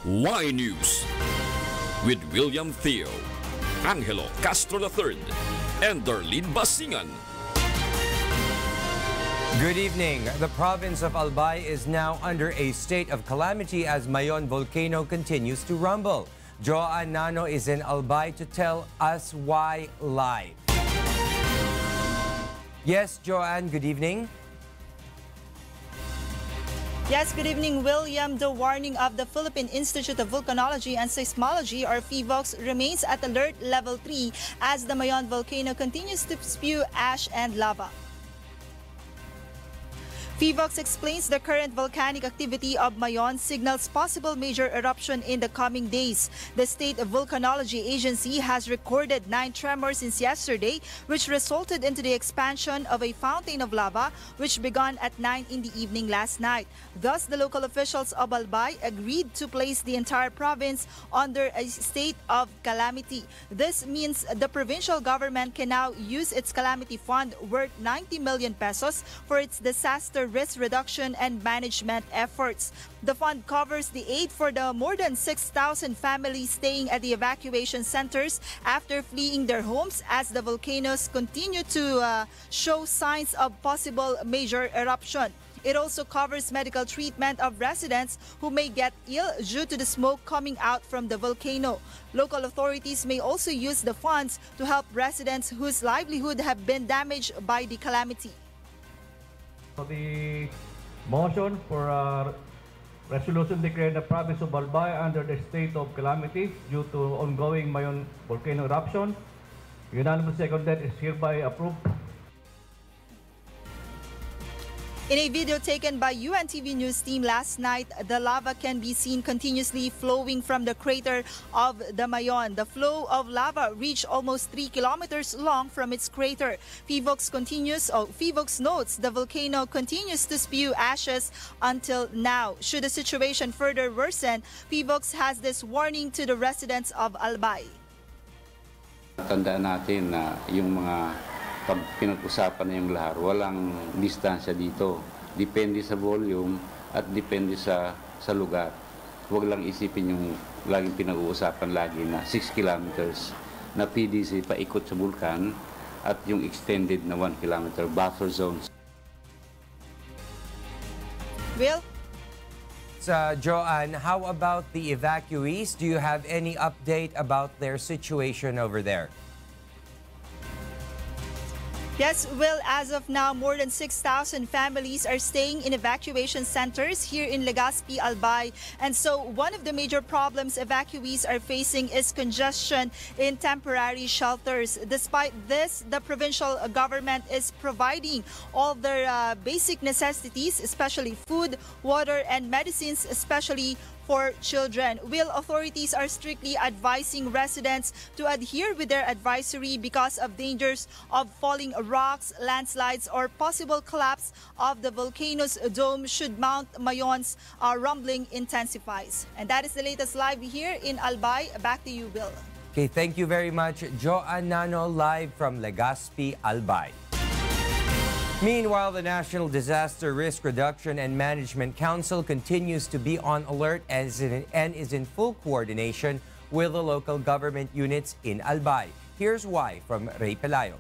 Y News with William Theo, Angelo Castro III, and Darlene Basingan. Good evening. The province of Albay is now under a state of calamity as Mayon volcano continues to rumble. Joanne Nano is in Albay to tell us why live. Yes, Joanne, good evening. Yes, good evening, William. The warning of the Philippine Institute of Volcanology and Seismology, or PHIVOLCS, remains at alert level 3 as the Mayon volcano continues to spew ash and lava. PHIVOLCS explains the current volcanic activity of Mayon signals possible major eruption in the coming days. The State Volcanology Agency has recorded 9 tremors since yesterday, which resulted into the expansion of a fountain of lava, which began at 9 in the evening last night. Thus, the local officials of Albay agreed to place the entire province under a state of calamity. This means the provincial government can now use its calamity fund worth 90 million pesos for its disaster risk reduction and management efforts. The fund covers the aid for the more than 6,000 families staying at the evacuation centers after fleeing their homes as the volcanoes continue to show signs of possible major eruption. It also covers medical treatment of residents who may get ill due to the smoke coming out from the volcano. Local authorities may also use the funds to help residents whose livelihood have been damaged by the calamity. So the motion for resolution declaring the province of Albay under the state of calamity due to ongoing Mayon volcano eruption, unanimous seconded, is hereby approved. In a video taken by UNTV News team last night, the lava can be seen continuously flowing from the crater of the Mayon. The flow of lava reached almost 3 kilometers long from its crater. PHIVOLCS notes the volcano continues to spew ashes until now. Should the situation further worsen, PHIVOLCS has this warning to the residents of Albay. Tandaan natin na yung mga pag pinag-usapan na yung lahar, walang distansya dito. Depende sa volume at depende sa lugar. Huwag lang isipin yung laging pinag-uusapan lagi na 6 kilometers na PDC paikot sa bulkan at yung extended na 1 kilometer buffer zones. Will? Joanne, how about the evacuees? Do you have any update about their situation over there? Yes, Will, as of now, more than 6,000 families are staying in evacuation centers here in Legazpi, Albay. And so one of the major problems evacuees are facing is congestion in temporary shelters. Despite this, the provincial government is providing all their basic necessities, especially food, water, and medicines, especially for children. Will, authorities are strictly advising residents to adhere with their advisory because of dangers of falling rocks, landslides, or possible collapse of the volcano's dome should Mount Mayon's rumbling intensifies. And that is the latest live here in Albay. Back to you, Will. Okay, thank you very much, Joanne Nano, live from Legazpi, Albay. Meanwhile, the National Disaster Risk Reduction and Management Council continues to be on alert and is in full coordination with the local government units in Albay. Here's why from Ray Pelayo.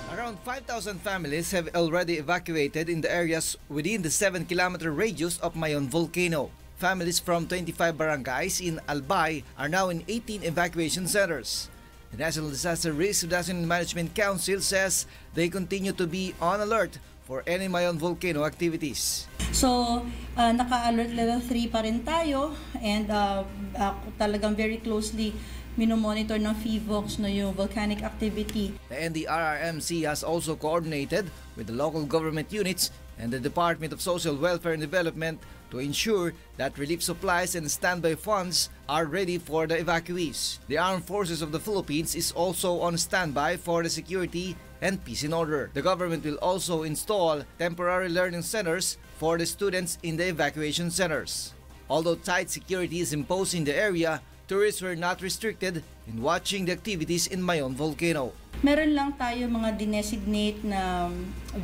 Around 5,000 families have already evacuated in the areas within the 7-kilometer radius of Mayon volcano. Families from 25 barangays in Albay are now in 18 evacuation centers. The National Disaster Risk Reduction and Management Council says they continue to be on alert for any Mayon volcano activities. So, naka-alert level 3 pa rin tayo and talagang very closely minomonitor ng PHIVOLCS yung volcanic activity. The NDRRMC has also coordinated with the local government units and the Department of Social Welfare and Development to ensure that relief supplies and standby funds are ready for the evacuees. The Armed Forces of the Philippines is also on standby for the security and peace and order. The government will also install temporary learning centers for the students in the evacuation centers. Although tight security is imposed in the area, tourists were not restricted in watching the activities in Mayon volcano. Meron lang tayo mga dinesignate na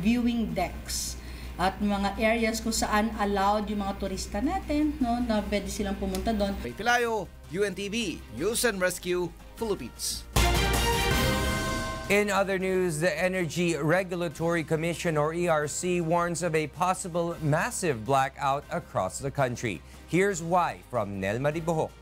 viewing decks at mga areas kung saan allowed yung mga turista natin, no, na pwede silang pumunta doon. Ray Pilayo, UNTV, News and Rescue, Philippines. In other news, the Energy Regulatory Commission, or ERC, warns of a possible massive blackout across the country. Here's why from Nel Maribohok.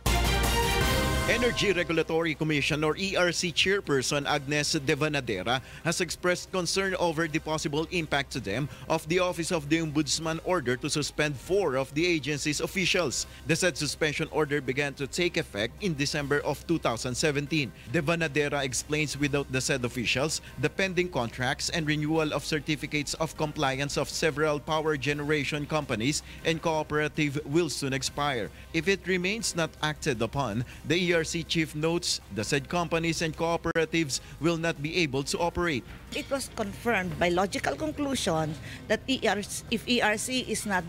Energy Regulatory Commission or ERC Chairperson Agnes Devanadera has expressed concern over the possible impact to them of the Office of the Ombudsman order to suspend 4 of the agency's officials. The said suspension order began to take effect in December of 2017. Devanadera explains without the said officials, the pending contracts and renewal of certificates of compliance of several power generation companies and cooperative will soon expire. If it remains not acted upon, the ERC chief notes the said companies and cooperatives will not be able to operate. It was confirmed by logical conclusion that if ERC is not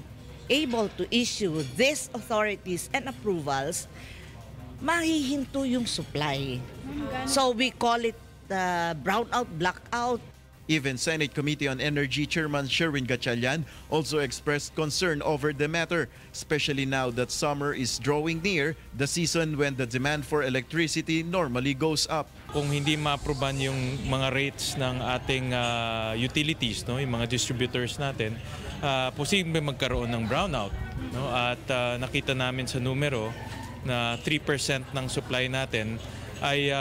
able to issue these authorities and approvals, mahihinto yung supply. So we call it the brownout, blackout. Even Senate Committee on Energy Chairman Sherwin Gatchalian also expressed concern over the matter, especially now that summer is drawing near, the season when the demand for electricity normally goes up. Kung hindi ma-approvean yung mga rates ng ating utilities, no, yung mga distributors natin, posible magkaroon ng brownout. No? At nakita namin sa numero na 3% ng supply natin ay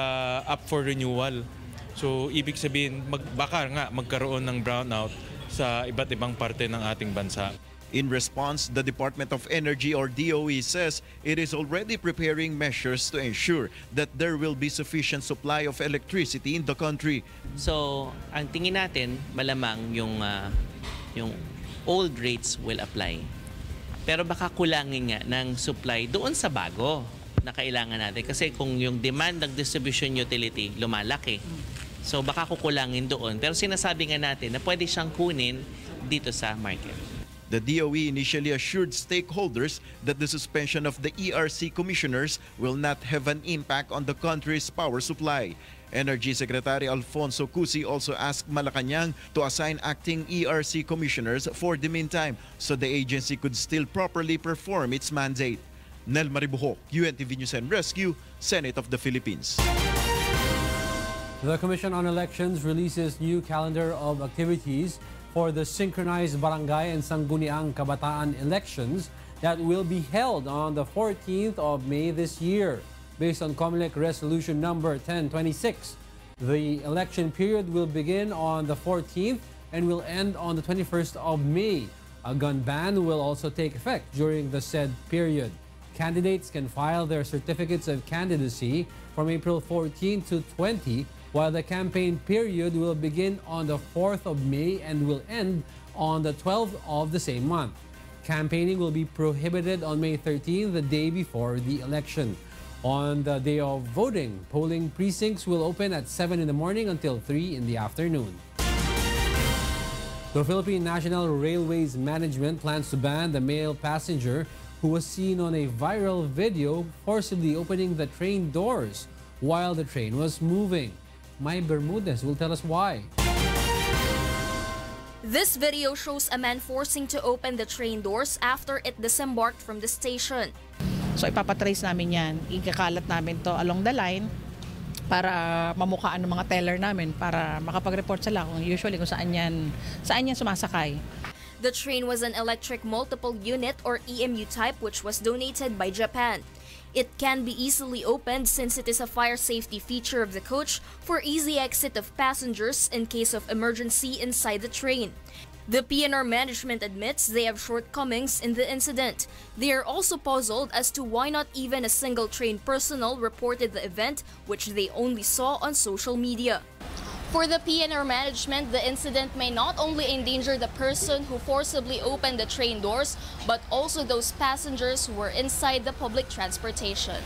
up for renewal. So, ibig sabihin, baka nga magkaroon ng brownout sa iba't ibang parte ng ating bansa. In response, the Department of Energy or DOE says it is already preparing measures to ensure that there will be sufficient supply of electricity in the country. So, ang tingin natin, malamang yung old rates will apply. Pero baka kulangin nga ng supply doon sa bago na kailangan natin. Kasi kung yung demand ng distribution utility lumalaki, so baka kukulangin doon. Pero sinasabi nga natin na pwede siyang kunin dito sa market. The DOE initially assured stakeholders that the suspension of the ERC commissioners will not have an impact on the country's power supply. Energy Secretary Alfonso Cusi also asked Malacañang to assign acting ERC commissioners for the meantime so the agency could still properly perform its mandate. Nel Maribohok, UNTV News and Rescue, Senate of the Philippines. The Commission on Elections releases new calendar of activities for the synchronized barangay and Sangguniang Kabataan elections that will be held on the 14th of May this year. Based on COMELEC Resolution number 1026, the election period will begin on the 14th and will end on the 21st of May. A gun ban will also take effect during the said period. Candidates can file their certificates of candidacy from April 14 to 20, while the campaign period will begin on the 4th of May and will end on the 12th of the same month. Campaigning will be prohibited on May 13, the day before the election. On the day of voting, polling precincts will open at 7 in the morning until 3 in the afternoon. The Philippine National Railways Management plans to ban the male passenger who was seen on a viral video forcibly opening the train doors while the train was moving. May Bermudez will tell us why. This video shows a man forcing to open the train doors after it disembarked from the station. So ipapatrace namin yan. Ikakalat namin to along the line para mamukhaan ng mga teller namin para makapag-report sila kung usually kung saan yan sumasakay. The train was an electric multiple unit or EMU type which was donated by Japan. It can be easily opened since it is a fire safety feature of the coach for easy exit of passengers in case of emergency inside the train. The PNR management admits they have shortcomings in the incident. They are also puzzled as to why not even a single train personnel reported the event, which they only saw on social media. For the PNR management, the incident may not only endanger the person who forcibly opened the train doors, but also those passengers who were inside the public transportation.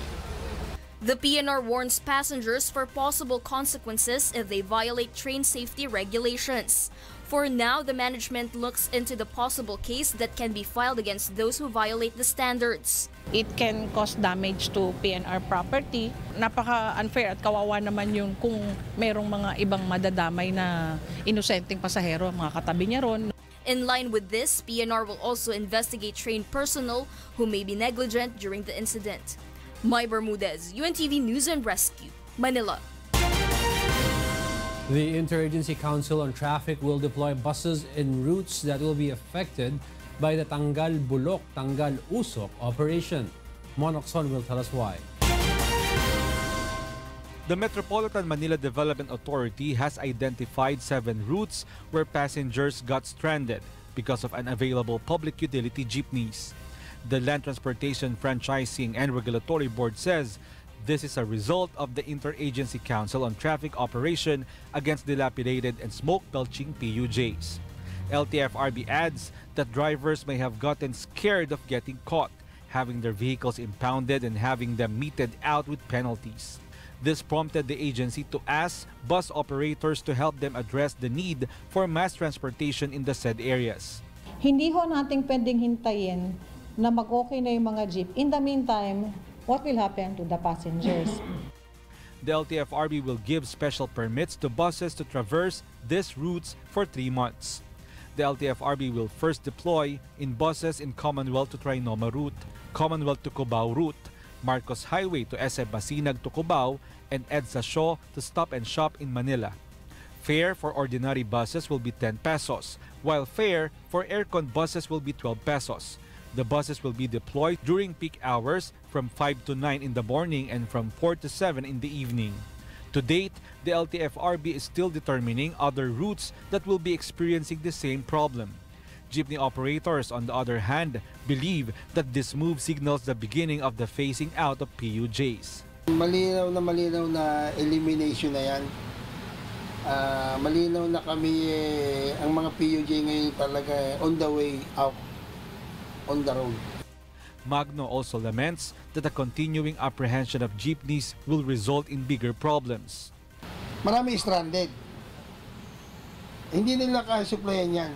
The PNR warns passengers for possible consequences if they violate train safety regulations. For now, the management looks into the possible case that can be filed against those who violate the standards. It can cause damage to PNR property. Napaka-unfair at kawawa naman yung kung merong mga ibang madadamay na inosenteng pasahero, mga katabi niya ron. In line with this, PNR will also investigate trained personnel who may be negligent during the incident. Mai Bermudez, UNTV News and Rescue, Manila. The Interagency Council on Traffic will deploy buses in routes that will be affected by the Tanggal Bulok, Tanggal Usok operation. Monokson will tell us why. The Metropolitan Manila Development Authority has identified 7 routes where passengers got stranded because of unavailable public utility jeepneys. The Land Transportation Franchising and Regulatory Board says this is a result of the Interagency Council on Traffic operation against dilapidated and smoke-belching PUJs. LTFRB adds that drivers may have gotten scared of getting caught, having their vehicles impounded and having them meted out with penalties. This prompted the agency to ask bus operators to help them address the need for mass transportation in the said areas. Hindi ho nating pwedeng hintayin na mag-okay na yung mga jeep. In the meantime, what will happen to the passengers? The LTFRB will give special permits to buses to traverse these routes for 3 months. The LTFRB will first deploy in buses in Commonwealth to Trinoma route, Commonwealth to Cubao route, Marcos Highway to SM Masinag to Cubao, and EDSA Shaw to Stop and Shop in Manila. Fare for ordinary buses will be 10 pesos, while fare for aircon buses will be 12 pesos. The buses will be deployed during peak hours from 5 to 9 in the morning and from 4 to 7 in the evening. To date, the LTFRB is still determining other routes that will be experiencing the same problem. Jeepney operators, on the other hand, believe that this move signals the beginning of the phasing out of PUJs. Malinaw na elimination na yan. Malinaw na kami, ang mga PUJ ngayon talaga on the way out. On the road. Magno also laments that the continuing apprehension of jeepneys will result in bigger problems. Marami stranded. Hindi nila kaya-supplyan yan.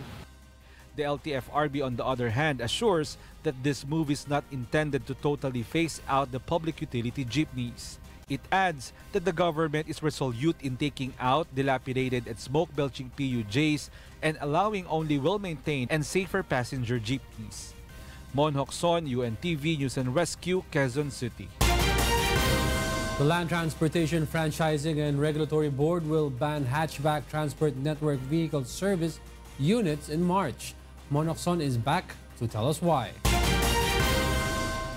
The LTFRB, on the other hand, assures that this move is not intended to totally phase out the public utility jeepneys. It adds that the government is resolute in taking out dilapidated and smoke-belching PUJs and allowing only well-maintained and safer passenger jeepneys. Mon Hokson, UNTV News and Rescue, Quezon City. The Land Transportation Franchising and Regulatory Board will ban hatchback transport network vehicle service units in March. Mon Hokson is back to tell us why.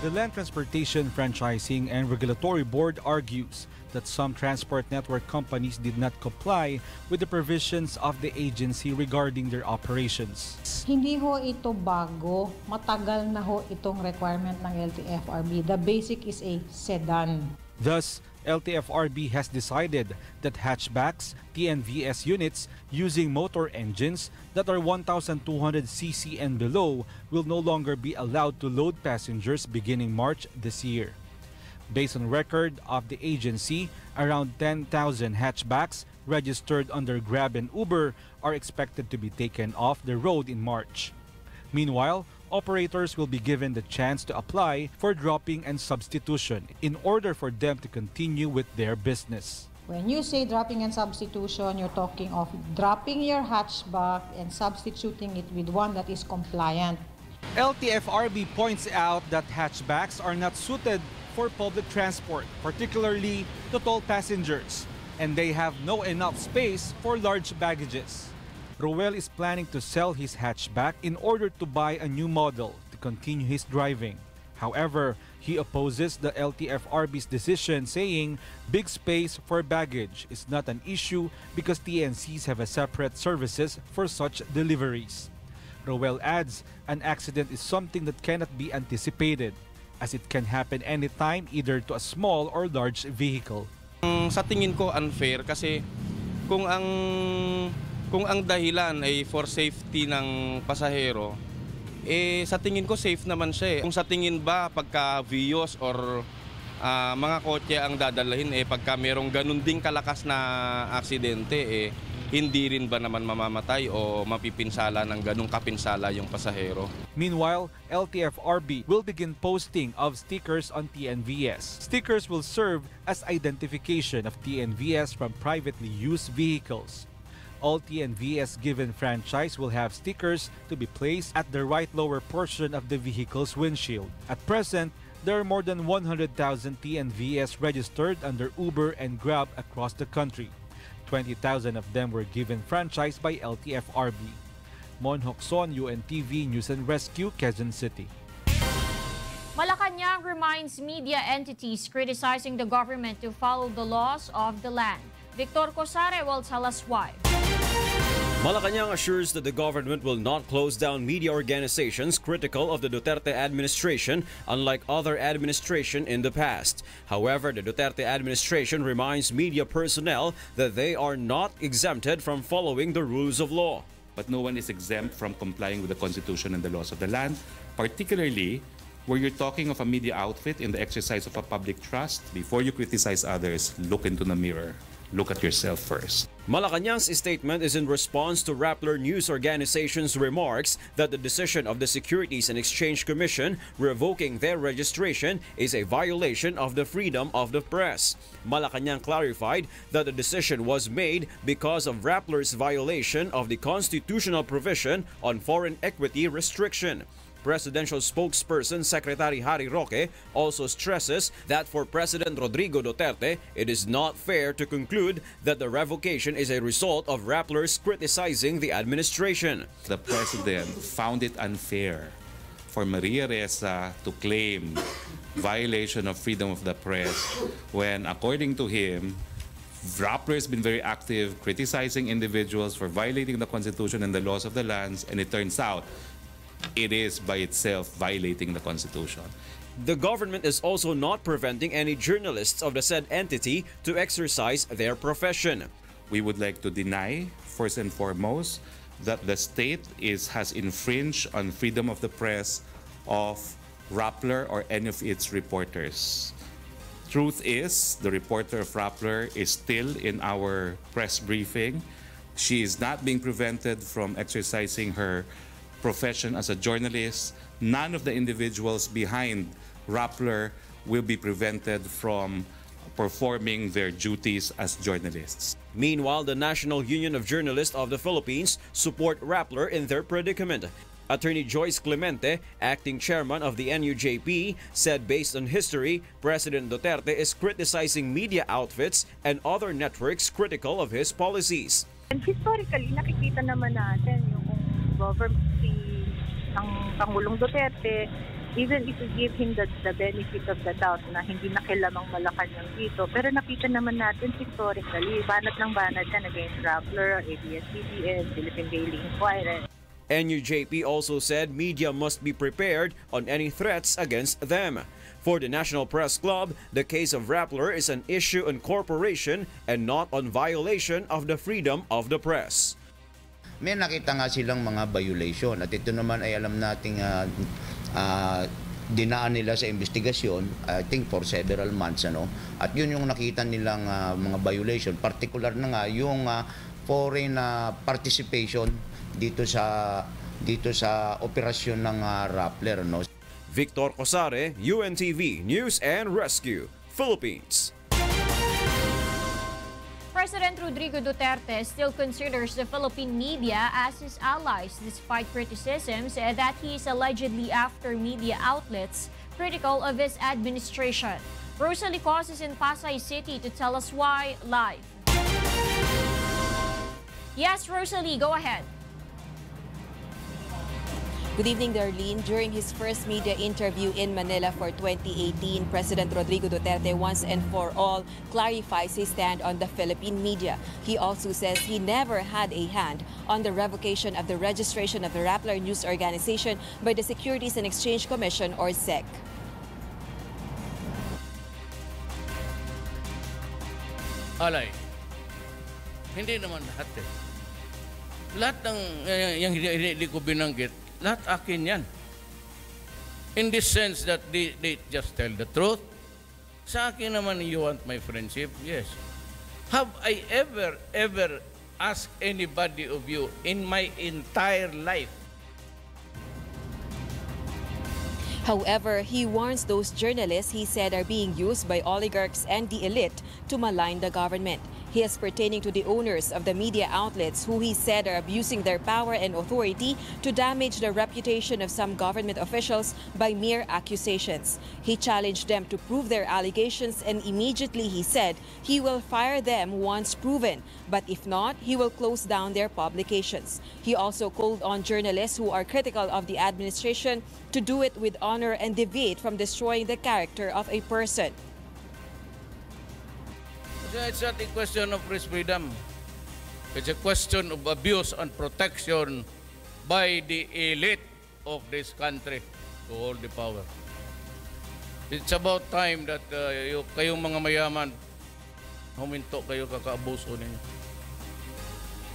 The Land Transportation Franchising and Regulatory Board argues that some transport network companies did not comply with the provisions of the agency regarding their operations. Hindi ho ito bago. Matagal na ho itong requirement ng LTFRB. The basic is a sedan. Thus, LTFRB has decided that hatchbacks, TNVS units using motor engines that are 1,200cc and below will no longer be allowed to load passengers beginning March this year. Based on record of the agency, around 10,000 hatchbacks registered under Grab and Uber are expected to be taken off the road in March. Meanwhile, operators will be given the chance to apply for dropping and substitution in order for them to continue with their business. When you say dropping and substitution, you're talking of dropping your hatchback and substituting it with one that is compliant. LTFRB points out that hatchbacks are not suited for public transport, particularly to tall passengers, and they have no enough space for large baggages. Roel is planning to sell his hatchback in order to buy a new model to continue his driving. However, he opposes the LTFRB's decision, saying big space for baggage is not an issue because TNCs have a separate services for such deliveries. Roel adds an accident is something that cannot be anticipated, as it can happen anytime either to a small or large vehicle. Sa tingin ko unfair kasi kung ang dahilan ay for safety ng pasahero, sa tingin ko safe naman siya. Kung sa tingin ba pagka Vios or mga kotse ang dadalhin, pagka merong ganun ding kalakas na aksidente, hindi rin ba naman mamamatay o mapipinsala ng ganung kapinsala yung pasahero? Meanwhile, LTFRB will begin posting of stickers on TNVS. Stickers will serve as identification of TNVS from privately used vehicles. All TNVS given franchise will have stickers to be placed at the right lower portion of the vehicle's windshield. At present, there are more than 100,000 TNVS registered under Uber and Grab across the country. 20,000 of them were given franchise by LTFRB. Mon Hokson, UNTV News and Rescue, Quezon City. Malacañang reminds media entities criticizing the government to follow the laws of the land. Victor Cosare will tell us why. Malacañang assures that the government will not close down media organizations critical of the Duterte administration, unlike other administration in the past. However, the Duterte administration reminds media personnel that they are not exempted from following the rules of law. But no one is exempt from complying with the Constitution and the laws of the land, particularly where you're talking of a media outfit in the exercise of a public trust. Before you criticize others, look into the mirror. Look at yourself first. Malacañang's statement is in response to Rappler News Organization's remarks that the decision of the Securities and Exchange Commission revoking their registration is a violation of the freedom of the press. Malacañang clarified that the decision was made because of Rappler's violation of the constitutional provision on foreign equity restriction. Presidential spokesperson Secretary Harry Roque also stresses that for President Rodrigo Duterte, it is not fair to conclude that the revocation is a result of Rapplers criticizing the administration. The President found it unfair for Maria Ressa to claim violation of freedom of the press when, according to him, Rappler has been very active criticizing individuals for violating the Constitution and the laws of the lands, and it turns out it is by itself violating the Constitution. The government is also not preventing any journalists of the said entity to exercise their profession. We would like to deny, first and foremost, that the state has infringed on freedom of the press of Rappler or any of its reporters. Truth is, the reporter of Rappler is still in our press briefing. She is not being prevented from exercising her profession as a journalist. None of the individuals behind Rappler will be prevented from performing their duties as journalists. Meanwhile, the National Union of Journalists of the Philippines support Rappler in their predicament. Attorney Joyce Clemente, acting chairman of the NUJP, said based on history, President Duterte is criticizing media outfits and other networks critical of his policies. And historically, nakikita naman natin yung government ng Pangulong Duterte, even if we give him the benefit of the doubt na hindi nakilamang Malacañang dito, pero nakita naman natin historically, banat ng banat yan against Rappler, ABS-CBN, Philippine Daily Inquirer. NUJP also said media must be prepared on any threats against them. For the National Press Club, the case of Rappler is an issue on corporation and not on violation of the freedom of the press. May nakita nga silang mga violation at ito naman ay alam nating dinaan nila sa investigasyon, I think for several months, at yun yung nakita nilang mga violation, particular na nga yung foreign participation dito sa operasyon ng Rappler. Victor Cosare, UNTV News and Rescue, Philippines. President Rodrigo Duterte still considers the Philippine media as his allies despite criticisms that he is allegedly after media outlets critical of his administration. Rosalie Cos is in Pasay City to tell us why live. Yes, Rosalie, go ahead. Good evening, Darlene. During his first media interview in Manila for 2018, President Rodrigo Duterte once and for all clarifies his stand on the Philippine media. He also says he never had a hand on the revocation of the registration of the Rappler News Organization by the Securities and Exchange Commission or SEC. Alay, hindi naman lahat eh. Lahat ng yung hindi ko binanggit, lahat akin yan. In this sense that they just tell the truth. Sa akin naman, you want my friendship? Yes. Have I ever asked anybody of you in my entire life? However, he warns those journalists he said are being used by oligarchs and the elite to malign the government. He is pertaining to the owners of the media outlets who he said are abusing their power and authority to damage the reputation of some government officials by mere accusations. He challenged them to prove their allegations, and immediately he said he will fire them once proven, but if not, he will close down their publications. He also called on journalists who are critical of the administration to do it with honor and deviate from destroying the character of a person. It's not a question of press freedom. It's a question of abuse and protection by the elite of this country to hold the power. It's about time that kayong mga mayaman, huminto kayo kakaabuso ninyo.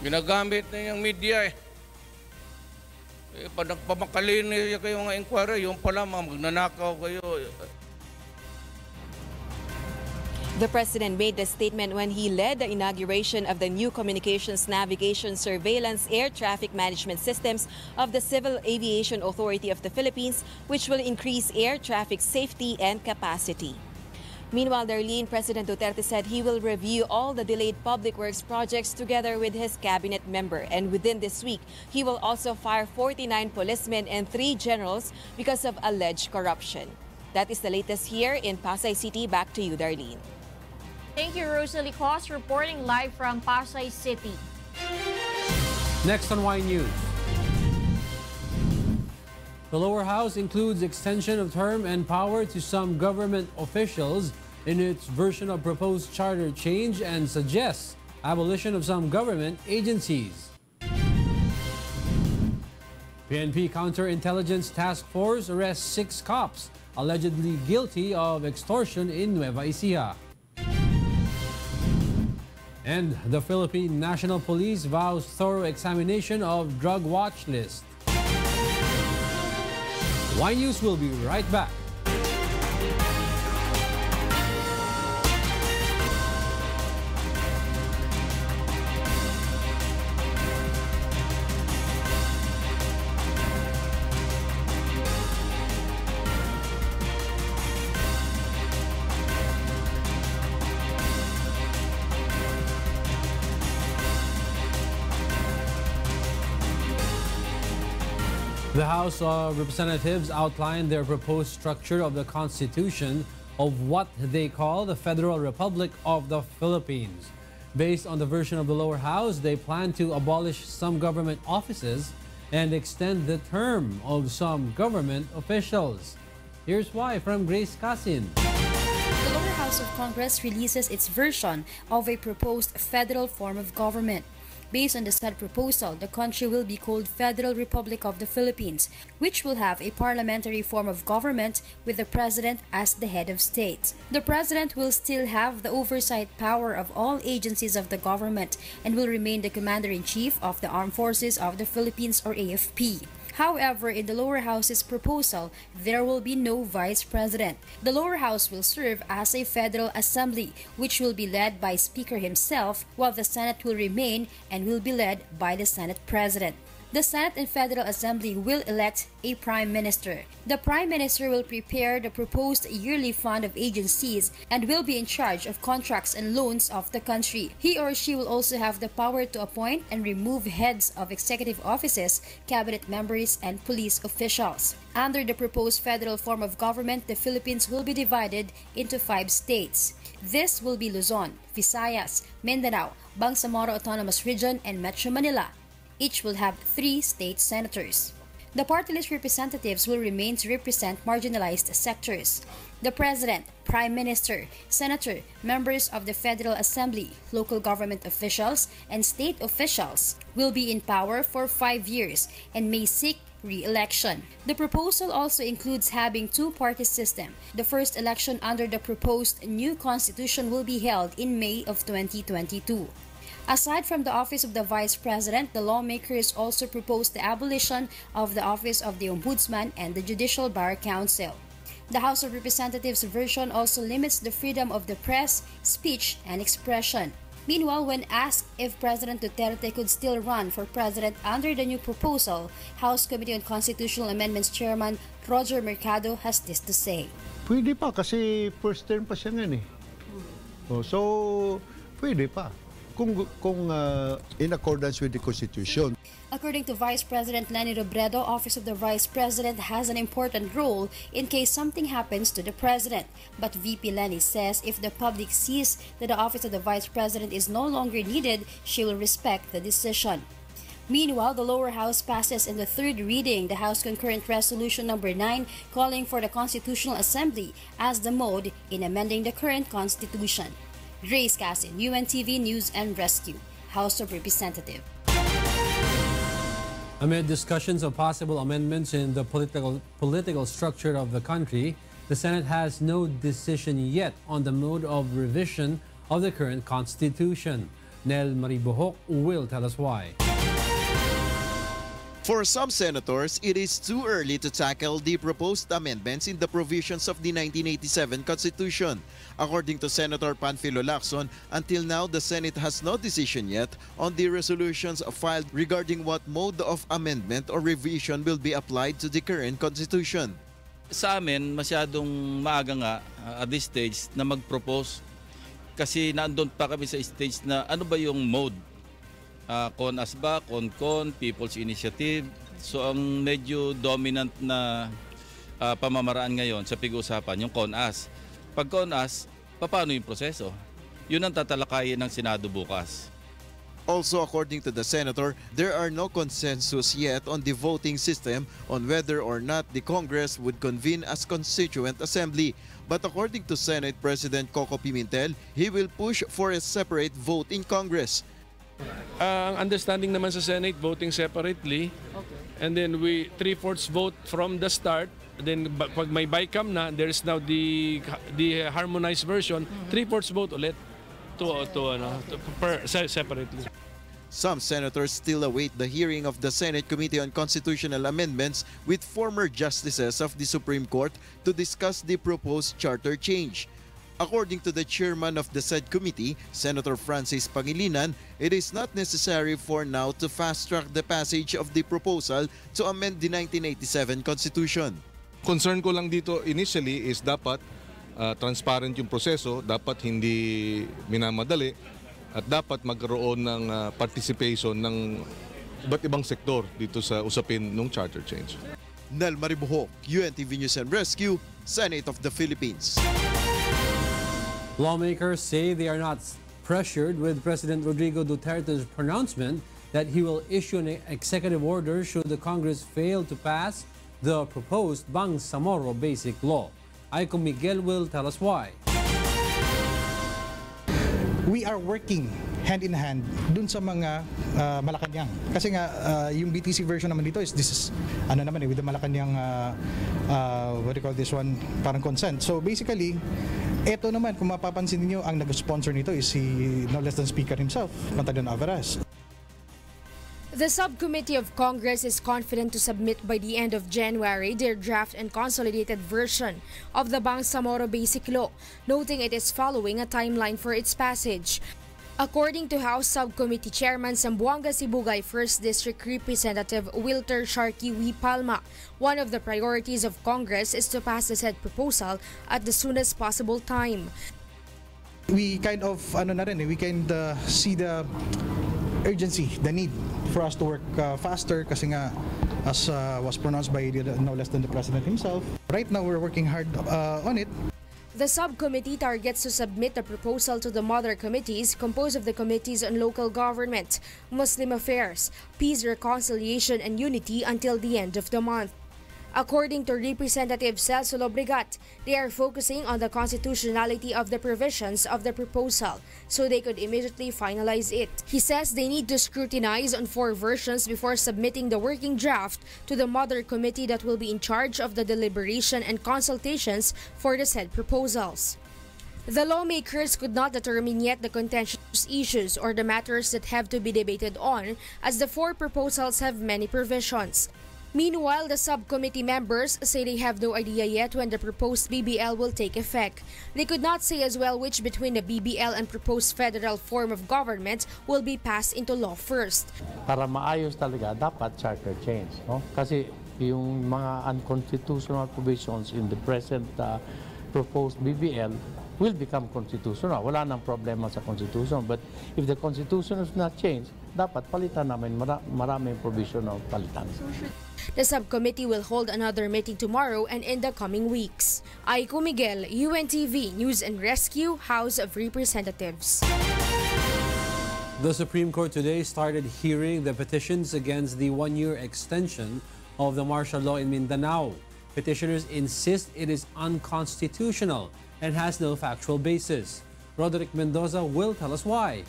Ginagamit na yung media pag nagpamakalin niya kayo mga inquiry, yung pala magnanakaw kayo. The president made the statement when he led the inauguration of the new Communications, Navigation, Surveillance, Air Traffic Management Systems of the Civil Aviation Authority of the Philippines, which will increase air traffic safety and capacity. Meanwhile, Darlene, President Duterte said he will review all the delayed public works projects together with his cabinet member. And within this week, he will also fire 49 policemen and 3 generals because of alleged corruption. That is the latest here in Pasay City. Back to you, Darlene. Thank you, Rosalie Cos, reporting live from Pasay City. Next on Y News. The lower house includes extension of term and power to some government officials in its version of proposed charter change and suggests abolition of some government agencies. PNP Counterintelligence Task Force arrests 6 cops allegedly guilty of extortion in Nueva Ecija. And the Philippine National Police vows thorough examination of drug watch list. Y News will be right back. The House of Representatives outlined their proposed structure of the Constitution of what they call the Federal Republic of the Philippines. Based on the version of the lower house, they plan to abolish some government offices and extend the term of some government officials. Here's why from Grace Casin. The lower house of Congress releases its version of a proposed federal form of government. Based on the said proposal, the country will be called Federal Republic of the Philippines, which will have a parliamentary form of government with the president as the head of state. The president will still have the oversight power of all agencies of the government and will remain the commander-in-chief of the Armed Forces of the Philippines, or AFP. However, in the lower house's proposal, there will be no vice president. The lower house will serve as a federal assembly, which will be led by Speaker himself, while the Senate will remain and will be led by the Senate President. The Senate and Federal Assembly will elect a Prime Minister. The Prime Minister will prepare the proposed yearly fund of agencies and will be in charge of contracts and loans of the country. He or she will also have the power to appoint and remove heads of executive offices, cabinet members, and police officials. Under the proposed federal form of government, the Philippines will be divided into 5 states. This will be Luzon, Visayas, Mindanao, Bangsamoro Autonomous Region, and Metro Manila. Each will have 3 state senators. The party list representatives will remain to represent marginalized sectors. The President, Prime Minister, Senator, members of the Federal Assembly, local government officials, and state officials will be in power for 5 years and may seek re-election. The proposal also includes having 2-party system. The first election under the proposed new constitution will be held in May of 2022. Aside from the office of the Vice President, the lawmakers also proposed the abolition of the office of the Ombudsman and the Judicial Bar Council. The House of Representatives version also limits the freedom of the press, speech, and expression. Meanwhile, when asked if President Duterte could still run for president under the new proposal, House Committee on Constitutional Amendments Chairman Roger Mercado has this to say. Pwede pa kasi first term pa siya ngayon eh. So, pwede pa. kung in accordance with the Constitution. According to Vice President Lenny Robredo, Office of the Vice President has an important role in case something happens to the President. But VP Lenny says if the public sees that the Office of the Vice President is no longer needed, she will respect the decision. Meanwhile, the lower house passes in the third reading the House Concurrent Resolution number 9 calling for the Constitutional Assembly as the mode in amending the current Constitution. Grace Casin, UNTV News and Rescue, House of Representatives. Amid discussions of possible amendments in the political structure of the country, the Senate has no decision yet on the mode of revision of the current Constitution. Nel Maribohok will tell us why. For some senators, it is too early to tackle the proposed amendments in the provisions of the 1987 Constitution. According to Senator Panfilo Lacson, until now the Senate has no decision yet on the resolutions filed regarding what mode of amendment or revision will be applied to the current Constitution. Sa amin, masyadong maaga nga at this stage na mag-propose kasi nandun pa kami sa stage na ano ba yung mode. CONAS ba, CONCON, People's Initiative. So ang medyo dominant na pamamaraan ngayon sa pag-uusapan yung CONAS. Pag CONAS, paano yung proseso? Yun ang tatalakayin ng Senado bukas. Also, according to the senator, there are no consensus yet on the voting system on whether or not the Congress would convene as Constituent Assembly. But according to Senate President Coco Pimentel, he will push for a separate vote in Congress. Ang understanding naman sa Senate, voting separately. Okay. And then we 3/4 vote from the start. Then pag may BICAM na, there is now the harmonized version, 3/4 vote ulit separately. Some senators still await the hearing of the Senate Committee on Constitutional Amendments with former justices of the Supreme Court to discuss the proposed charter change. According to the chairman of the said committee, Senator Francis Pangilinan, it is not necessary for now to fast-track the passage of the proposal to amend the 1987 Constitution. Concern ko lang dito initially is dapat transparent yung proseso, dapat hindi minamadali, at dapat magkaroon ng participation ng iba't ibang sektor dito sa usapin ng charter change. Nel Maribohok, UNTV News and Rescue, Senate of the Philippines. Lawmakers say they are not pressured with President Rodrigo Duterte's pronouncement that he will issue an executive order should the Congress fail to pass the proposed Bangsamoro Basic Law. Aiko Miguel will tell us why. We are working hand in hand dun sa mga Malacañang. Kasi nga yung BTC version naman dito is this is with the Malacañang what do you call this one, parang consent. So basically, eto naman kung mapapansin niyo ang nag-sponsor nito is si no less than Speaker himself, Pantaleon Alvarez. The subcommittee of Congress is confident to submit by the end of January their draft and consolidated version of the Bangsamoro Basic Law, noting it is following a timeline for its passage. According to House Subcommittee Chairman Zamboanga Sibugay 1st District Representative Wilter Sharkey W. Palma, one of the priorities of Congress is to pass the said proposal at the soonest possible time. We kind of see the urgency, the need for us to work faster kasi nga as was pronounced by no less than the President himself. Right now we're working hard on it. The subcommittee targets to submit the proposal to the mother committees composed of the Committees on Local Government, Muslim Affairs, Peace, Reconciliation, and Unity until the end of the month. According to Representative Celso Lobregat, they are focusing on the constitutionality of the provisions of the proposal so they could immediately finalize it. He says they need to scrutinize on 4 versions before submitting the working draft to the mother committee that will be in charge of the deliberation and consultations for the said proposals. The lawmakers could not determine yet the contentious issues or the matters that have to be debated on, as the 4 proposals have many provisions. Meanwhile, the subcommittee members say they have no idea yet when the proposed BBL will take effect. They could not say as well which between the BBL and proposed federal form of government will be passed into law first. Para maayos talaga, dapat charter change. No? Kasi yung mga unconstitutional provisions in the present proposed BBL will become constitutional. Wala nang problema sa Constitution. But if the Constitution is not changed, dapat palitan namin, maraming provision of palitan. The subcommittee will hold another meeting tomorrow and in the coming weeks. Aiko Miguel, UNTV News and Rescue, House of Representatives. The Supreme Court today started hearing the petitions against the one-year extension of the martial law in Mindanao. Petitioners insist it is unconstitutional and has no factual basis. Roderick Mendoza will tell us why.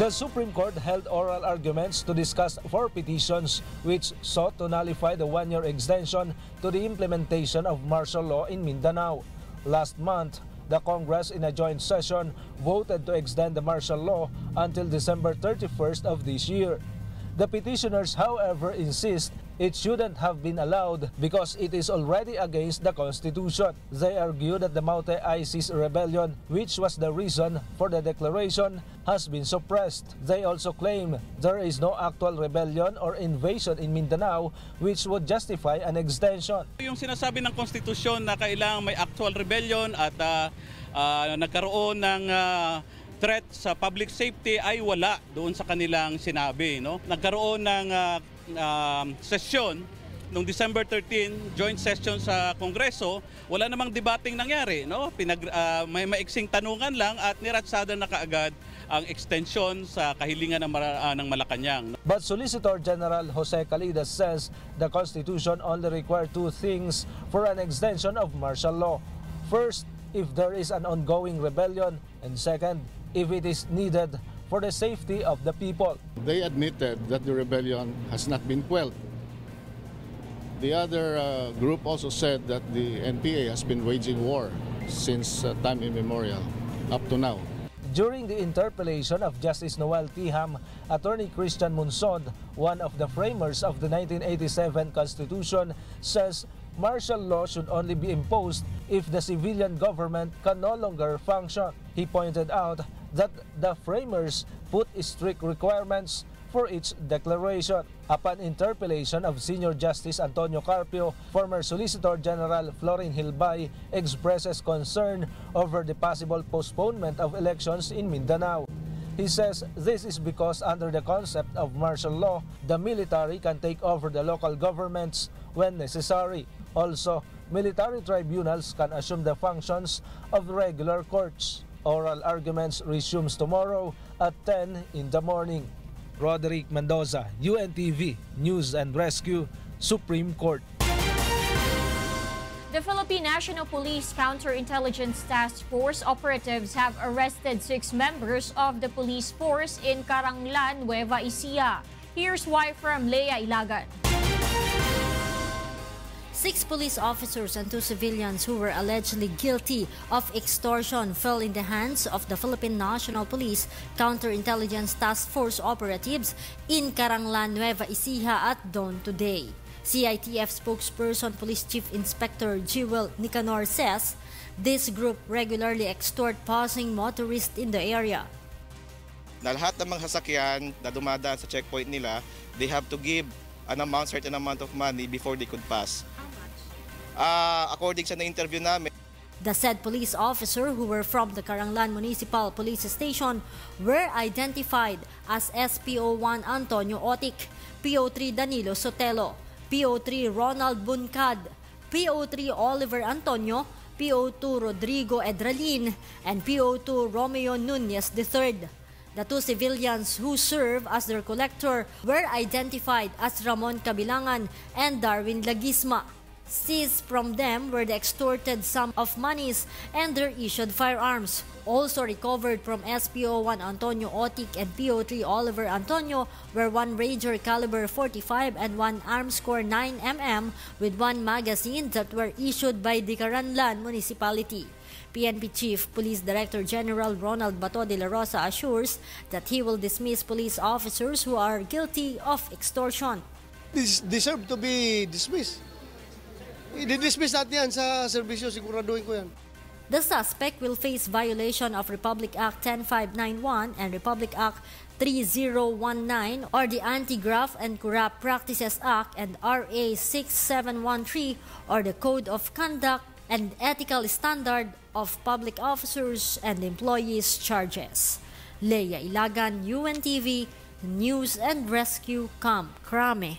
The Supreme Court held oral arguments to discuss 4 petitions which sought to nullify the one-year extension to the implementation of martial law in Mindanao. Last month, the Congress in a joint session voted to extend the martial law until December 31st of this year. The petitioners, however, insist it shouldn't have been allowed because it is already against the Constitution. They argue that the Maute ISIS rebellion, which was the reason for the declaration, has been suppressed. They also claim there is no actual rebellion or invasion in Mindanao which would justify an extension. Yung sinasabi ng Constitution na kailangan may actual rebellion at nagkaroon ng threat sa public safety ay wala doon sa kanilang sinabi, no? Nagkaroon ng sesyon noong December 13, joint session sa Kongreso, wala namang debating nangyari, no? May maiksing tanungan lang at niratsada na kaagad ang extension sa kahilingan ng Malacañang. But Solicitor General Jose Calidas says the Constitution only requires 2 things for an extension of martial law. First, if there is an ongoing rebellion, and second, if it is needed for the safety of the people. They admitted that the rebellion has not been quelled. The other group also said that the NPA has been waging war since time immemorial, up to now. During the interpellation of Justice Noel Tiham, Attorney Christian Munsod, one of the framers of the 1987 Constitution, says martial law should only be imposed if the civilian government can no longer function. He pointed out that the framers put strict requirements for each declaration. Upon interpellation of Senior Justice Antonio Carpio, former Solicitor General Florin Hilbay expresses concern over the possible postponement of elections in Mindanao. He says this is because under the concept of martial law, the military can take over the local governments when necessary. Also, military tribunals can assume the functions of regular courts. Oral arguments resumes tomorrow at 10 in the morning. Roderick Mendoza, UNTV News and Rescue, Supreme Court. The Philippine National Police Counterintelligence Task Force operatives have arrested 6 members of the police force in Caranglan, Nueva Ecija. Here's why from Lea Ilagan. 6 police officers and 2 civilians who were allegedly guilty of extortion fell in the hands of the Philippine National Police Counterintelligence Task Force operatives in Caranglan, Nueva Ecija at dawn today. CITF spokesperson Police Chief Inspector Jewel Nicanor says this group regularly extort passing motorists in the area. Na lahat ng mga sasakyan na dumadaan sa checkpoint nila, they have to give an amount, certain amount of money before they could pass. According sa na-interview namin, the said police officer who were from the Caranglan Municipal Police Station were identified as SPO1 Antonio Otic, PO3 Danilo Sotelo, PO3 Ronald Buncad, PO3 Oliver Antonio, PO2 Rodrigo Edralin, and PO2 Romeo Nunez III. The 2 civilians who serve as their collector were identified as Ramon Cabilangan and Darwin Lagisma. Seized from them were the extorted sum of monies and their issued firearms. Also recovered from SPO1 Antonio Otic and PO3 Oliver Antonio were 1 Ranger caliber 45 and 1 Armscore 9mm with 1 magazine that were issued by the Caranglan Municipality. PNP Chief Police Director General Ronald Bato de la Rosa assures that he will dismiss police officers who are guilty of extortion. This deserve to be dismissed. I-dismiss natin yan sa serbisyo, siguraduhin ko yan. The suspect will face violation of Republic Act 10591 and Republic Act 3019 or the Anti-Graft and Corrupt Practices Act and RA 6713 or the Code of Conduct and ethical standard of public officers and employees' charges. Leia Ilagan, UNTV, News and Rescue Camp Crame.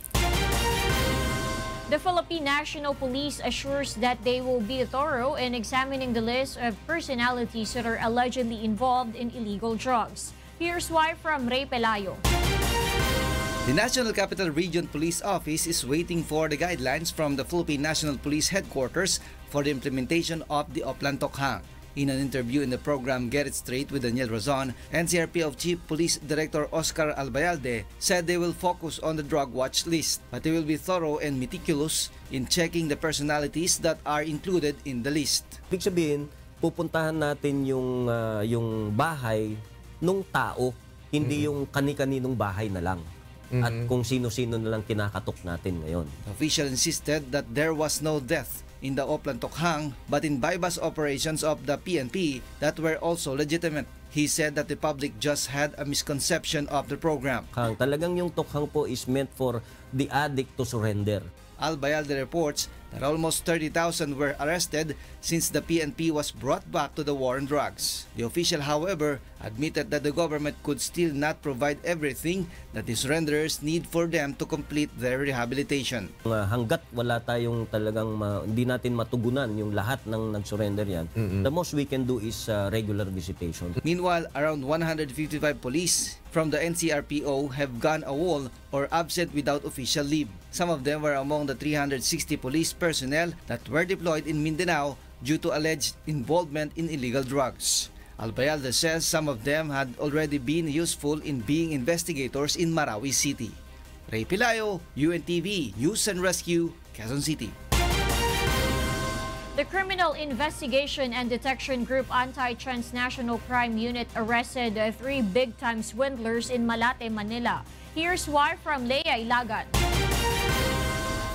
The Philippine National Police assures that they will be thorough in examining the list of personalities that are allegedly involved in illegal drugs. Here's why from Ray Pelayo. The National Capital Region Police Office is waiting for the guidelines from the Philippine National Police Headquarters for the implementation of the Oplan Tokhang. In an interview in the program Get It Straight with Daniel Razon, NCRPO Chief Police Director Oscar Albayalde said they will focus on the drug watch list, but they will be thorough and meticulous in checking the personalities that are included in the list. Ibig sabihin, pupuntahan natin yung bahay nung tao, hindi yung kani-kaninong bahay na lang. At kung sino-sino na lang kinakatok natin ngayon. The official insisted that there was no death in the Oplan Tokhang, but in bypass operations of the PNP that were also legitimate. He said that the public just had a misconception of the program. Talagang yung tokhang po is meant for the addict to surrender. Albayalde reports that almost 30,000 were arrested since the PNP was brought back to the war on drugs. The official, however, admitted that the government could still not provide everything that the surrenderers need for them to complete their rehabilitation. Hanggat wala tayong talagang hindi natin matugunan yung lahat ng nag-surrender yan, the most we can do is regular visitation. Meanwhile, around 155 police from the NCRPO have gone AWOL or absent without official leave. Some of them were among the 360 police personnel that were deployed in Mindanao due to alleged involvement in illegal drugs. Albayalde says some of them had already been useful in being investigators in Marawi City. Ray Pelayo, UNTV, News and Rescue, Quezon City. The Criminal Investigation and Detection Group Anti-Transnational Crime Unit arrested 3 big-time swindlers in Malate, Manila. Here's why from Leia Ilagan.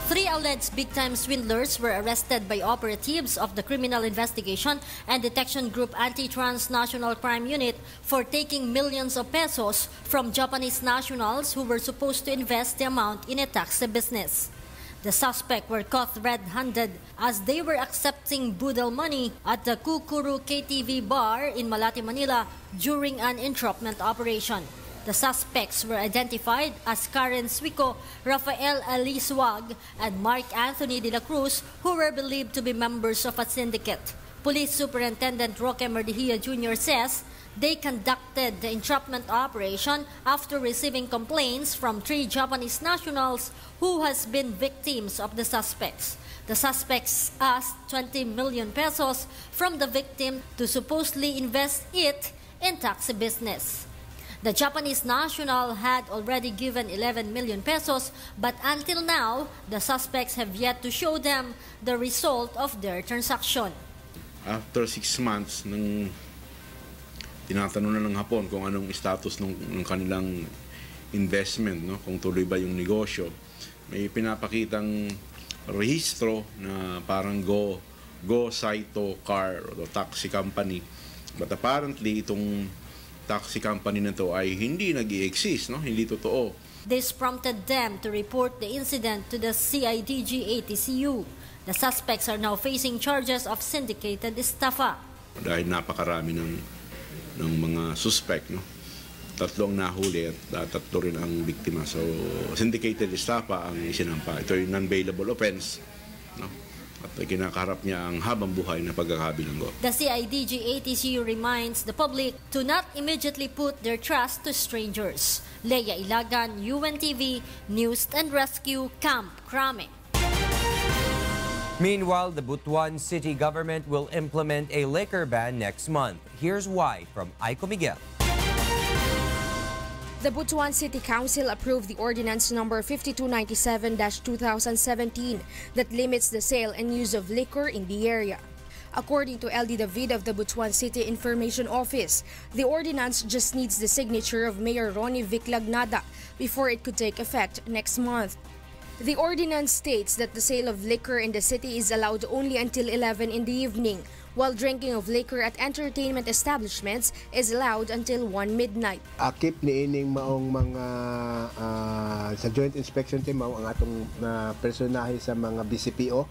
3 alleged big-time swindlers were arrested by operatives of the Criminal Investigation and Detection Group Anti-Transnational Crime Unit for taking millions of pesos from Japanese nationals who were supposed to invest the amount in a taxi business. The suspects were caught red-handed as they were accepting boodle money at the Kukuru KTV bar in Malate, Manila during an entrapment operation. The suspects were identified as Karen Suico, Rafael Aliswag, and Mark Anthony de la Cruz, who were believed to be members of a syndicate. Police Superintendent Roque Merdihia Jr. says they conducted the entrapment operation after receiving complaints from 3 Japanese nationals who has been victims of the suspects. The suspects asked 20 million pesos from the victim to supposedly invest it in taxi business. The Japanese national had already given 11 million pesos, but until now, the suspects have yet to show them the result of their transaction. After 6 months, nung tinatanong na ng Hapon kung anong status ng kanilang investment, no? Kung tuloy ba yung negosyo, may pinapakitang rehistro na parang Go Saito Car o taxi company. But apparently, itong taxi company na to ay hindi nag-i-exist, no? Hindi totoo. This prompted them to report the incident to the CIDG-ATCU. The suspects are now facing charges of syndicated estafa. Dahil napakarami ng mga suspect, no? 3 ang nahuli at 3 rin ang biktima. So, syndicated estafa ang isinampa. Ito yung non-bailable offense, no? At kinakaharap niya ang habang buhay na pagkakabilanggo. The CIDG-ATCU reminds the public to not immediately put their trust to strangers. Leia Ilagan, UNTV, News and Rescue, Camp Crame. Meanwhile, the Butuan city government will implement a liquor ban next month. Here's why from Aiko Miguel. The Butuan City Council approved the Ordinance Number 5297-2017 that limits the sale and use of liquor in the area. According to LD David of the Butuan City Information Office, the ordinance just needs the signature of Mayor Ronnie Viclagnada before it could take effect next month. The ordinance states that the sale of liquor in the city is allowed only until 11 in the evening, while drinking of liquor at entertainment establishments is allowed until 1 midnight. Akip ni ining maong mga sa joint inspection team mao ang atong personahe sa mga BCPO.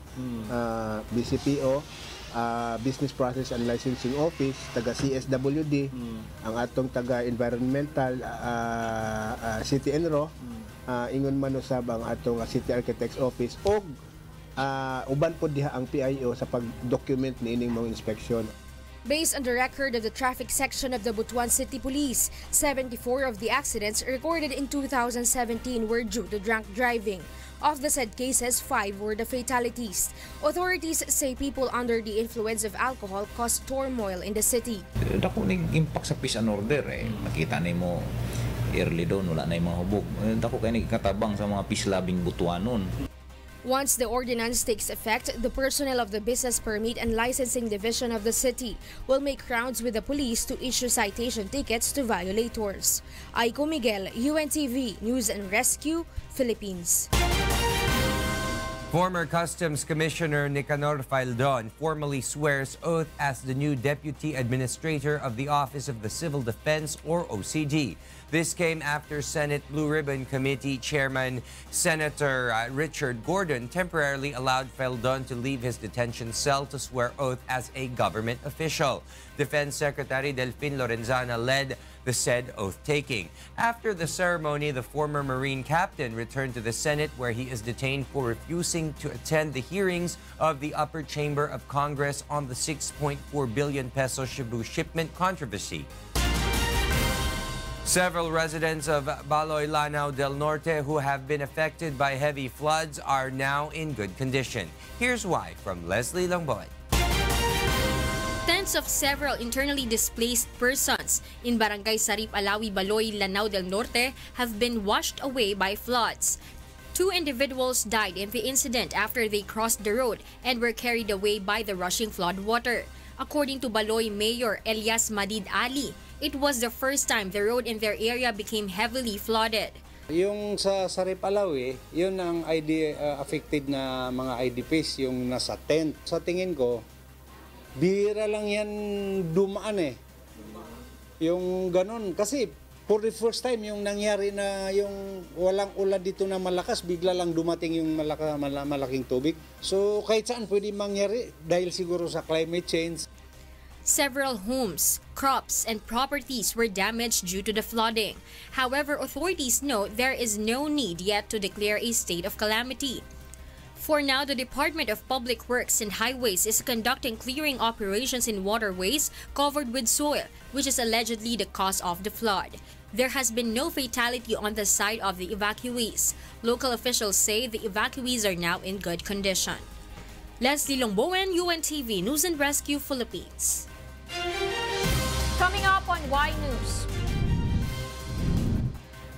BCPO Business Process and Licensing Office, taga CSWD, ang atong taga Environmental City Enro, ingon man usab ang atong City Architects Office og uban po diha ang PIO sa pag-document niining mga inspection. Based on the record of the traffic section of the Butuan City Police, 74 of the accidents recorded in 2017 were due to drunk driving. Of the said cases, 5 were the fatalities. Authorities say people under the influence of alcohol caused turmoil in the city. Dako ning impact sa peace and order Nakita nimo early doon wala na yung mga hubog. Dako kay nagkatabang sa mga peace-loving Butuanon. Once the ordinance takes effect, the personnel of the Business Permit and Licensing Division of the city will make rounds with the police to issue citation tickets to violators. Aiko Miguel, UNTV, News and Rescue, Philippines. Former Customs Commissioner Nicanor Faldon formally swears oath as the new Deputy Administrator of the Office of the Civil Defense, or OCD. This came after Senate Blue Ribbon Committee Chairman Senator Richard Gordon temporarily allowed Faldon to leave his detention cell to swear oath as a government official. Defense Secretary Delfin Lorenzana led the said oath-taking. After the ceremony, the former Marine captain returned to the Senate, where he is detained for refusing to attend the hearings of the upper chamber of Congress on the 6.4 billion peso Cebu shipment controversy. Several residents of Baloy, Lanao del Norte who have been affected by heavy floods are now in good condition. Here's why from Leslie Longboy. Tents of several internally displaced persons in Barangay Sarip Alawi, Baloy, Lanao del Norte have been washed away by floods. 2 individuals died in the incident after they crossed the road and were carried away by the rushing flood water. According to Baloy Mayor Elias Madid Ali, it was the first time the road in their area became heavily flooded. Yung sa Sarip Alawi, yun ang affected na mga IDPs, yung nasa tent. Sa tingin ko, bihira lang yan dumaan Yung ganun. Kasi for the first time, yung nangyari na yung walang ulan dito na malakas, bigla lang dumating yung malaking tubig. So kahit saan pwede mangyari dahil siguro sa climate change. Several homes, crops, and properties were damaged due to the flooding. However, authorities note there is no need yet to declare a state of calamity. For now, the Department of Public Works and Highways is conducting clearing operations in waterways covered with soil, which is allegedly the cause of the flood. There has been no fatality on the side of the evacuees. Local officials say the evacuees are now in good condition. Leslie Longbowen, UNTV, News and Rescue, Philippines. Coming up on Y News.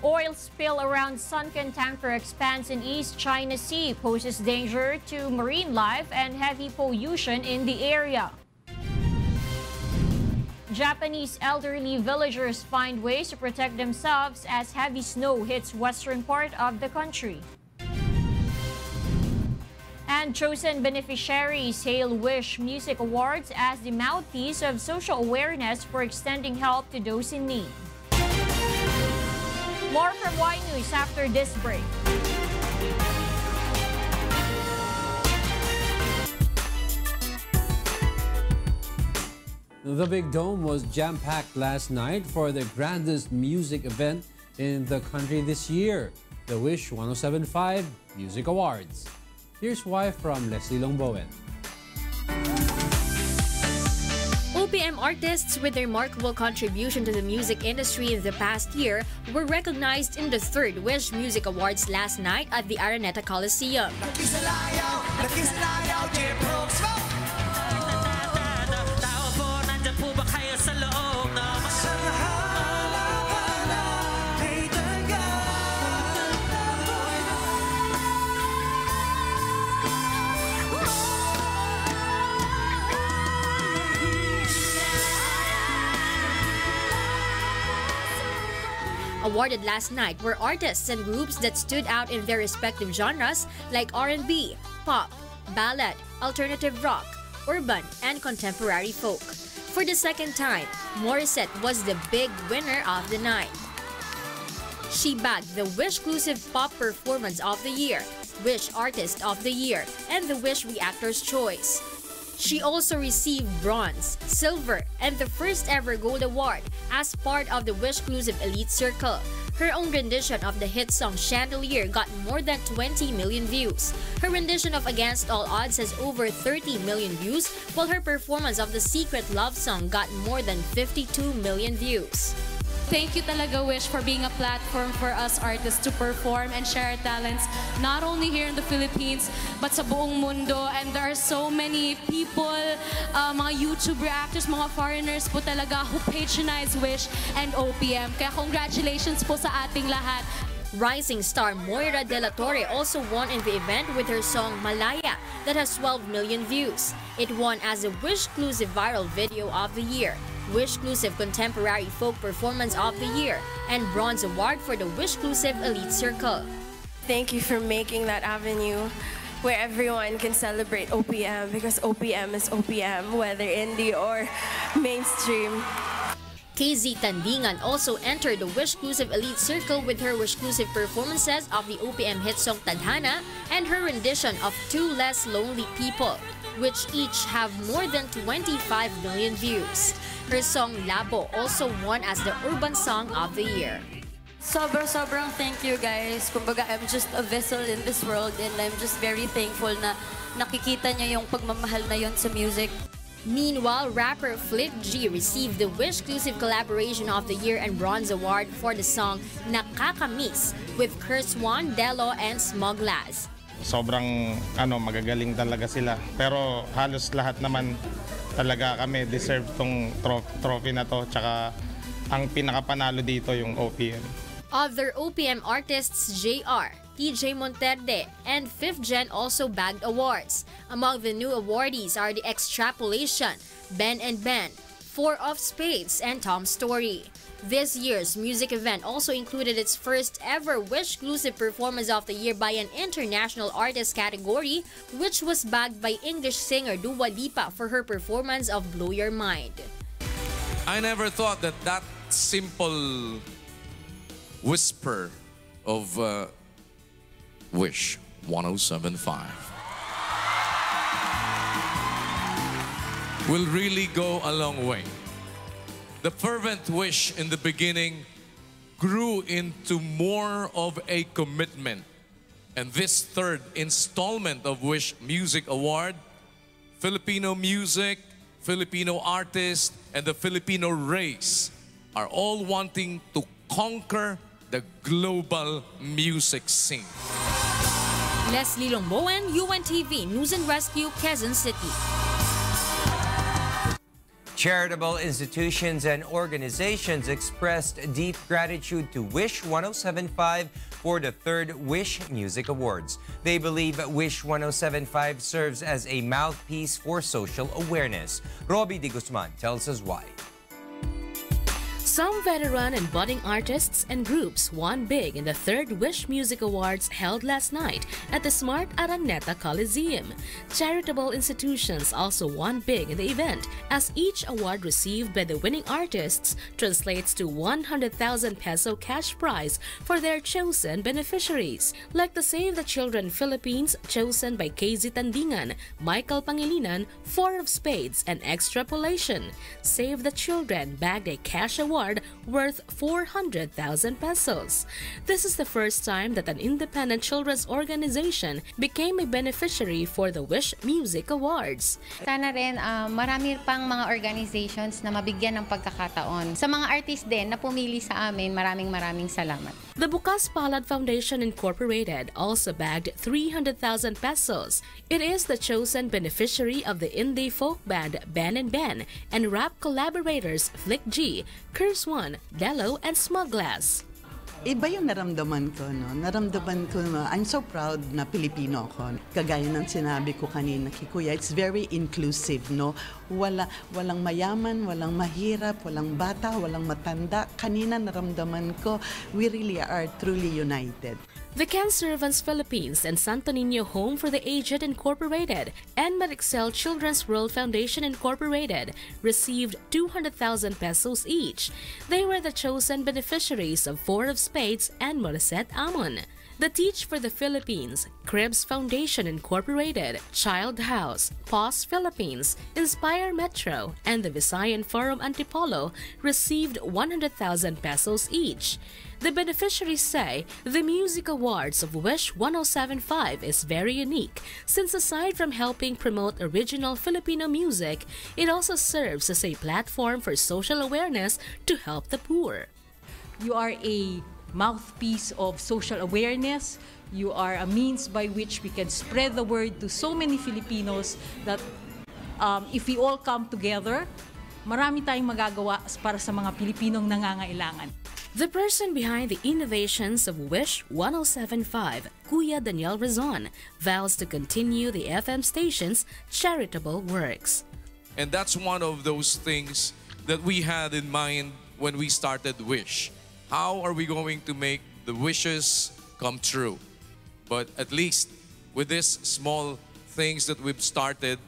Oil spill around sunken tanker expands in East China Sea poses danger to marine life and heavy pollution in the area. Japanese elderly villagers find ways to protect themselves as heavy snow hits western part of the country. And chosen beneficiaries hail Wish Music Awards as the mouthpiece of social awareness for extending help to those in need. More from Y News after this break. The Big Dome was jam-packed last night for the grandest music event in the country this year, the Wish 1075 Music Awards. Here's why from Leslie Longbowen. OPM artists with their remarkable contribution to the music industry in the past year were recognized in the 3rd Wish Music Awards last night at the Araneta Coliseum. Awarded last night were artists and groups that stood out in their respective genres like R&B, pop, ballad, alternative rock, urban, and contemporary folk. For the second time, Morissette was the big winner of the night. She bagged the Wish-clusive Pop Performance of the Year, Wish Artist of the Year, and the Wish Reactor's Choice. She also received bronze, silver, and the first ever gold award as part of the Wishclusive Elite Circle. Her own rendition of the hit song Chandelier got more than 20 million views. Her rendition of Against All Odds has over 30 million views, while her performance of the Secret Love Song got more than 52 million views. Thank you talaga, Wish, for being a platform for us artists to perform and share our talents, not only here in the Philippines, but sa buong mundo. And there are so many people, mga YouTuber actors, mga foreigners po talaga who patronize Wish and OPM. Kaya congratulations po sa ating lahat. Rising star Moira De La Torre also won in the event with her song Malaya that has 12 million views. It won as the Wishclusive Viral Video of the Year, Wishclusive Contemporary Folk Performance of the Year, and Bronze Award for the Wishclusive Elite Circle. Thank you for making that avenue where everyone can celebrate OPM, because OPM is OPM, whether indie or mainstream. KZ Tandingan also entered the Wishclusive Elite Circle with her Wishclusive performances of the OPM hit song Tadhana and her rendition of Two Less Lonely People, which each have more than 25 million views. Her song Labo also won as the Urban Song of the Year. Sobrang thank you, guys. Kumbaga, I'm just a vessel in this world, and I'm just very thankful na nakikita niyo yung pagmamahal na yon sa music. Meanwhile, rapper Flick G received the Wishclusive Collaboration of the Year and Bronze Award for the song Nakakamiss with Kurswan, Delo, and Smuglass. Sobrang magagaling talaga sila. Pero halos lahat naman talaga kami deserve tong trophy na to. Tsaka ang pinakapanalo dito yung OPM. Other OPM artists JR, TJ Monterde, and 5th Gen also bagged awards. Among the new awardees are the Extrapolation, Ben and Ben, 4 of Spades, and Tom Story. This year's music event also included its first ever Wishclusive Performance of the Year by an International Artist category, which was bagged by English singer Dua Lipa for her performance of Blow Your Mind. I never thought that simple whisper of Wish 107.5 will really go a long way. The fervent wish in the beginning grew into more of a commitment. And this third installment of Wish Music Award, Filipino music, Filipino artists, and the Filipino race are all wanting to conquer the global music scene. Leslie Longbowen, UNTV News and Rescue, Quezon City. Charitable institutions and organizations expressed deep gratitude to Wish 107.5 for the third Wish Music Awards. They believe Wish 107.5 serves as a mouthpiece for social awareness. Robbie De Guzman tells us why. Some veteran and budding artists and groups won big in the third Wish Music Awards held last night at the Smart Araneta Coliseum. Charitable institutions also won big in the event, as each award received by the winning artists translates to 100,000 peso cash prize for their chosen beneficiaries, like the Save the Children Philippines chosen by KZ Tandingan, Michael Pangilinan, 4 of Spades, and Extrapolation. Save the Children bagged a cash award worth 400,000 pesos. This is the first time that an independent children's organization became a beneficiary for the Wish Music Awards. Sana rin marami pang mga organizations na mabigyan ng pagkakataon. Sa mga artist din na pumili sa amin, maraming salamat. The Bukas Palad Foundation Incorporated also bagged 300,000 pesos. It is the chosen beneficiary of the indie folk band Ben and Ben and rap collaborators Flick G, Kurswan, Delo, and Smuglass. Iba yung naramdaman ko, no? Naramdaman ko na I'm so proud na Pilipino ako. Kagaya ng sinabi ko kanina kay Kuya, it's very inclusive, no? Walang mayaman, walang mahirap, walang bata, walang matanda. Kanina naramdaman ko, we really are truly united. The Can Servants Philippines and Santo Niño Home for the Aged Incorporated and Medexcel Children's World Foundation Incorporated received 200,000 pesos each. They were the chosen beneficiaries of 4 of Spades and Morissette Amon. The Teach for the Philippines, Cribs Foundation Incorporated, Child House, PAWS Philippines, Inspire Metro, and the Visayan Forum Antipolo received 100,000 pesos each. The beneficiaries say the Music Awards of Wish 1075 is very unique since aside from helping promote original Filipino music, it also serves as a platform for social awareness to help the poor. You are a mouthpiece of social awareness. You are a means by which we can spread the word to so many Filipinos that if we all come together, marami tayong magagawa para sa mga Pilipinong nangangailangan. The person behind the innovations of Wish 1075, Kuya Daniel Razon, vows to continue the FM station's charitable works. And that's one of those things that we had in mind when we started Wish. How are we going to make the wishes come true? But at least with these small things that we've started,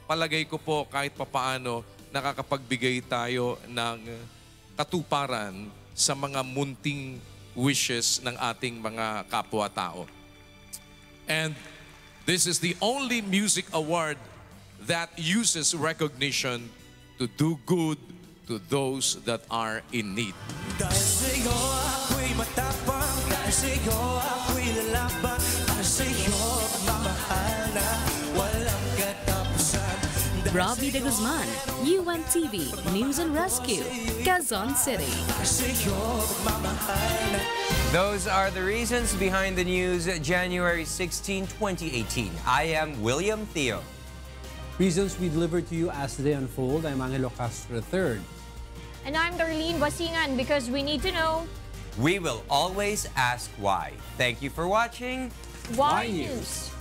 palagay ko po kahit papaano nakakapagbigay tayo ng katuparan sa mga munting wishes ng ating mga kapwa-tao. And this is the only music award that uses recognition to do good to those that are in need. Dahil sa'yo ako'y matapang, dahil sa'yo ako'y lalaban, dahil sa'yo mamahal na walang katapusan. Robbie de Guzman, UNTV News and Rescue, Quezon City. Those are the reasons behind the news January 16, 2018. I am William Theo. Reasons we deliver to you as the day unfold. I'm Angelo Castro III. And I'm Darlene Basingan, because we need to know. We will always ask why. Thank you for watching Why News.